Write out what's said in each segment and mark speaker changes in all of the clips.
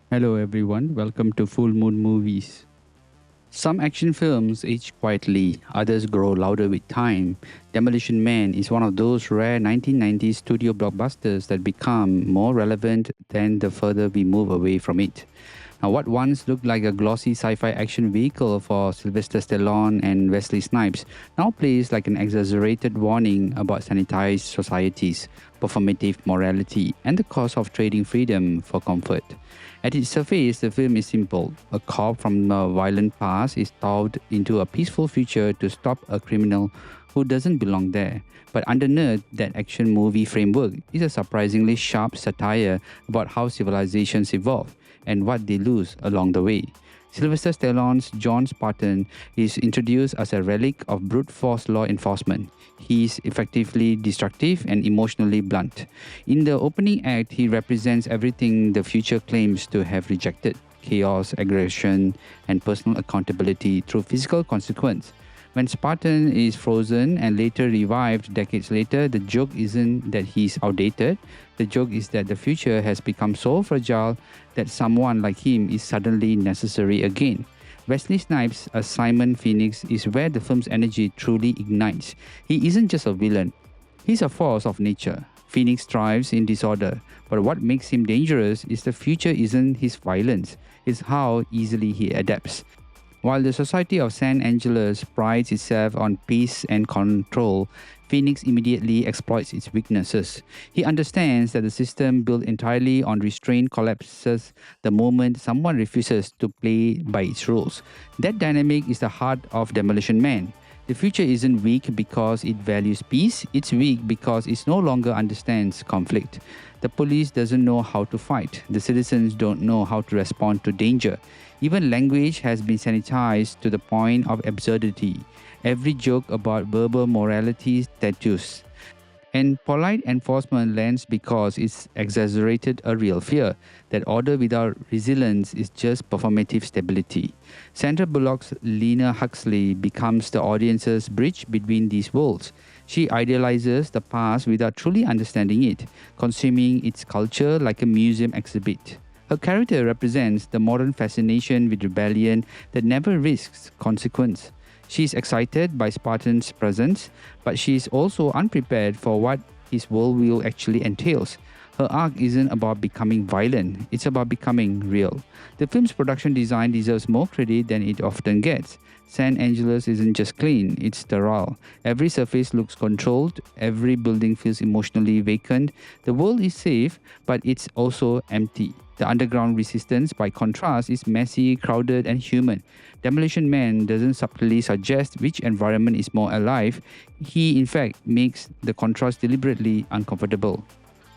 Speaker 1: Hello everyone, welcome to Fullmoon Movies. Some action films age quietly, others grow louder with time. Demolition Man is one of those rare 1990s studio blockbusters that become more relevant than the further we move away from it. Now, what once looked like a glossy sci-fi action vehicle for Sylvester Stallone and Wesley Snipes now plays like an exaggerated warning about sanitized societies, performative morality, and the cost of trading freedom for comfort. At its surface, the film is simple. A cop from a violent past is towed into a peaceful future to stop a criminal who doesn't belong there. But underneath that action movie framework is a surprisingly sharp satire about how civilizations evolve and what they lose along the way. Sylvester Stallone's John Spartan is introduced as a relic of brute force law enforcement. He is effectively destructive and emotionally blunt. In the opening act, he represents everything the future claims to have rejected: chaos, aggression, and personal accountability through physical consequence. When Spartan is frozen and later revived decades later, the joke isn't that he's outdated. The joke is that the future has become so fragile that someone like him is suddenly necessary again. Wesley Snipes as Simon Phoenix is where the film's energy truly ignites. He isn't just a villain, he's a force of nature. Phoenix thrives in disorder, but what makes him dangerous is the future isn't his violence, it's how easily he adapts. While the Society of San Angeles prides itself on peace and control, Phoenix immediately exploits its weaknesses. He understands that the system built entirely on restraint collapses the moment someone refuses to play by its rules. That dynamic is the heart of Demolition Man. The future isn't weak because it values peace, it's weak because it no longer understands conflict. The police doesn't know how to fight, the citizens don't know how to respond to danger. Even language has been sanitized to the point of absurdity. Every joke about verbal morality tattoos. And polite enforcement lands because it's exaggerated a real fear that order without resilience is just performative stability. Sandra Bullock's Lena Huxley becomes the audience's bridge between these worlds. She idealizes the past without truly understanding it, consuming its culture like a museum exhibit. Her character represents the modern fascination with rebellion that never risks consequence. She is excited by Spartan's presence, but she is also unprepared for what his worldview actually entails. Her arc isn't about becoming violent, it's about becoming real. The film's production design deserves more credit than it often gets. San Angeles isn't just clean, it's sterile. Every surface looks controlled, every building feels emotionally vacant. The world is safe, but it's also empty. The underground resistance, by contrast, is messy, crowded, and human. Demolition Man doesn't subtly suggest which environment is more alive. He, in fact, makes the contrast deliberately uncomfortable.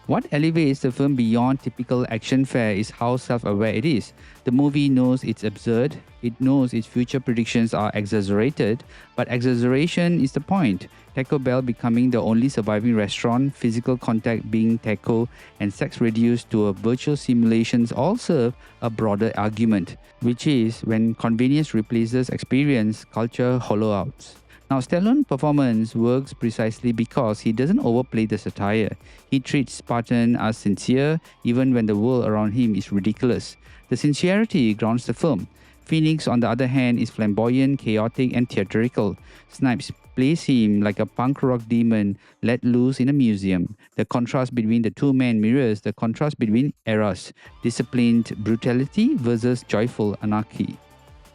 Speaker 1: What elevates the film beyond typical action fare is how self-aware it is. The movie knows it's absurd, it knows its future predictions are exaggerated, but exaggeration is the point. Taco Bell becoming the only surviving restaurant, physical contact being taco, and sex reduced to a virtual simulations all serve a broader argument, which is when convenience replaces experience, culture hollow outs. Now, Stallone's performance works precisely because he doesn't overplay the satire. He treats Spartan as sincere even when the world around him is ridiculous. The sincerity grounds the film. Phoenix, on the other hand, is flamboyant, chaotic, and theatrical. Snipes plays him like a punk rock demon let loose in a museum. The contrast between the two men mirrors the contrast between eras, disciplined brutality versus joyful anarchy.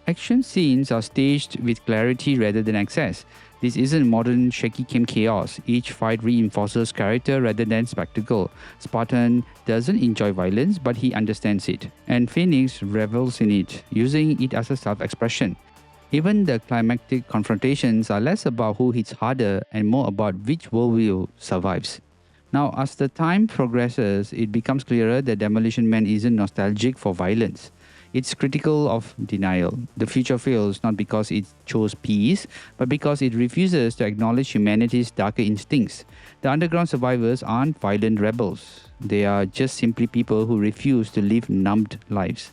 Speaker 1: Action scenes are staged with clarity rather than excess. This isn't modern shaky cam chaos. Each fight reinforces character rather than spectacle. Spartan doesn't enjoy violence, but he understands it. And Phoenix revels in it, using it as a self-expression. Even the climactic confrontations are less about who hits harder and more about which worldview survives. Now, as the time progresses, it becomes clearer that Demolition Man isn't nostalgic for violence. It's critical of denial. The future fails not because it chose peace, but because it refuses to acknowledge humanity's darker instincts. The underground survivors aren't violent rebels. They are just simply people who refuse to live numbed lives.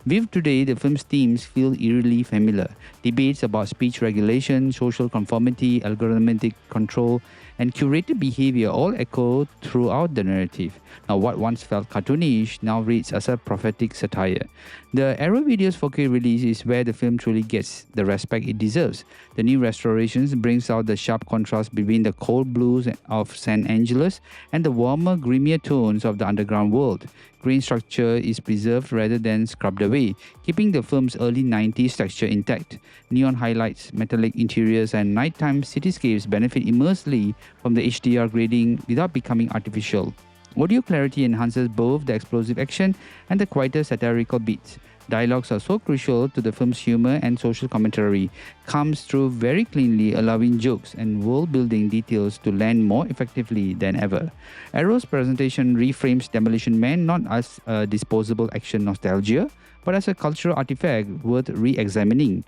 Speaker 1: Viewed today, the film's themes feel eerily familiar. Debates about speech regulation, social conformity, algorithmic control, and curated behavior all echo throughout the narrative. Now, what once felt cartoonish now reads as a prophetic satire. The Arrow Video's 4K release is where the film truly gets the respect it deserves. The new restorations brings out the sharp contrast between the cold blues of San Angeles and the warmer, grimier tones of the underground world. Grain structure is preserved rather than scrubbed away, keeping the film's early 90s texture intact. Neon highlights, metallic interiors, and nighttime cityscapes benefit immensely from the HDR grading without becoming artificial. Audio clarity enhances both the explosive action and the quieter satirical beats. Dialogues are so crucial to the film's humor, and social commentary comes through very cleanly, allowing jokes and world-building details to land more effectively than ever. Arrow's presentation reframes Demolition Man not as a disposable action nostalgia, but as a cultural artifact worth re-examining.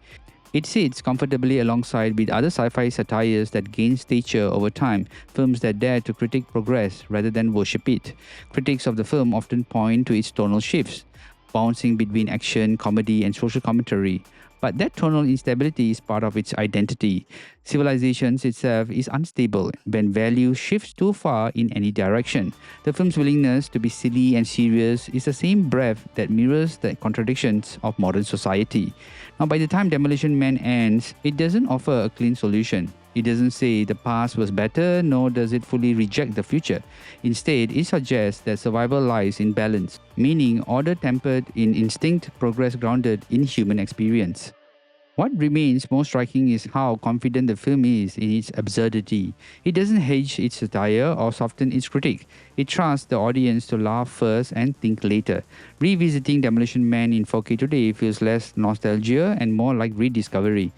Speaker 1: It sits comfortably alongside with other sci-fi satires that gain stature over time, films that dare to critique progress rather than worship it. Critics of the film often point to its tonal shifts, bouncing between action, comedy, and social commentary. But that tonal instability is part of its identity. Civilizations itself is unstable when value shifts too far in any direction. The film's willingness to be silly and serious is the same breath that mirrors the contradictions of modern society. Now, by the time Demolition Man ends, it doesn't offer a clean solution. It doesn't say the past was better, nor does it fully reject the future. Instead, it suggests that survival lies in balance, meaning order tempered in instinct, progress grounded in human experience. What remains most striking is how confident the film is in its absurdity. It doesn't hedge its satire or soften its critique. It trusts the audience to laugh first and think later. Revisiting Demolition Man in 4K today feels less nostalgia and more like rediscovery.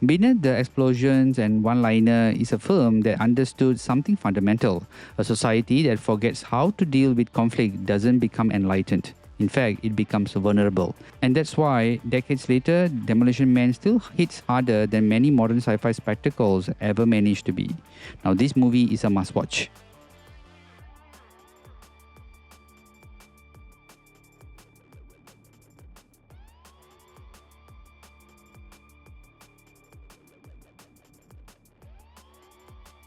Speaker 1: Beneath the explosions and one-liner is a film that understood something fundamental. A society that forgets how to deal with conflict doesn't become enlightened. In fact, it becomes vulnerable. And that's why, decades later, Demolition Man still hits harder than many modern sci-fi spectacles ever managed to be. Now, this movie is a must-watch.